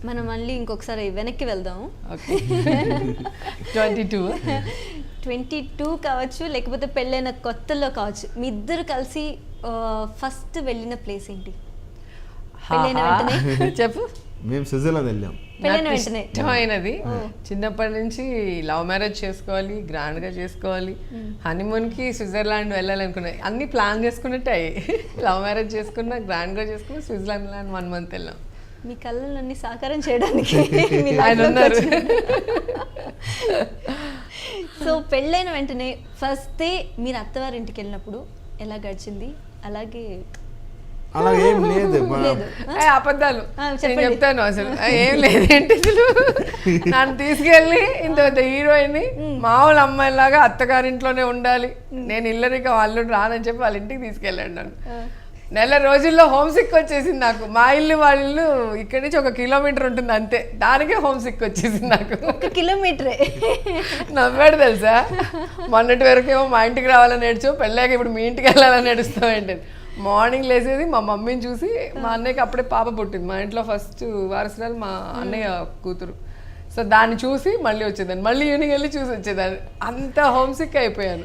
మనం మళ్ళీ ఇంకొకసారి వెనక్కి వెళ్దాము. 22 కావచ్చు, లేకపోతే పెళ్ళైన కొత్తలో కావచ్చు, మీ ఇద్దరు కలిసి ఫస్ట్ వెళ్ళిన ప్లేస్ ఏంటి? పెళ్ళైన వెంటనే చెప్పు. మేము స్విట్జర్లాండ్ వెళ్ళాం. పెళ్ళైన వెంటనే ఇష్టమైనది. చిన్నప్పటి నుంచి లవ్ మ్యారేజ్ చేసుకోవాలి, గ్రాండ్ గా చేసుకోవాలి, హనీమూన్ కి స్విట్జర్లాండ్ వెళ్ళాలనుకున్నా. అన్ని ప్లాన్ చేసుకున్నట్టే అయ్యాయి. లవ్ మ్యారేజ్ చేసుకున్నా, గ్రాండ్ గా చేసుకున్నా, స్విట్జర్లాండ్ 1 month వెళ్ళాం. మీ కళ్ళన్నీ సాకారం చేయడానికి ఆయన ఉన్నారు. సో పెళ్ళైన వెంటనే ఫస్ట్ డే మీరు అత్తవారింటికి వెళ్ళినప్పుడు ఎలా గడిచింది? అలాగే ఏం లేదు. అబద్ధాలు చెప్పండి. నేను చెప్తాను. అసలు ఏం లేదేంటి, అసలు నన్ను తీసుకెళ్ళి ఇంత హీరోయిన్ మామూలు అమ్మాయిలాగా అత్తగారింట్లోనే ఉండాలి, నేను ఇల్లరిక వాళ్ళు రానని చెప్పి వాళ్ళ ఇంటికి తీసుకెళ్ళాడు నన్ను. నెల రోజుల్లో హోమ్ సిక్ వచ్చేసింది నాకు. మా ఇల్లు వాళ్ళ ఇల్లు ఇక్కడి నుంచి 1 kilometer ఉంటుంది అంతే, దానికే హోమ్ సిక్ వచ్చేసింది నాకు. 1 kilometer నవ్వాడు తెలుసా. మొన్నటి వరకు ఏమో మా ఇంటికి రావాలని ఏడ్చావు, పెళ్ళాక ఇప్పుడు మీ ఇంటికి వెళ్ళాలని ఏడుస్తావు ఏంటది. మార్నింగ్ లేసేది మా మమ్మీని చూసి, మా అన్నయ్యకి అప్పుడే పాప పుట్టింది, మా ఇంట్లో ఫస్ట్ వారసురాలు మా అన్నయ్య కూతురు. సో దాన్ని చూసి మళ్ళీ వచ్చేదాన్ని, మళ్ళీ ఈవినింగ్ వెళ్ళి చూసి వచ్చేదాన్ని. అంత హోమ్ సిక్ అయిపోయాను.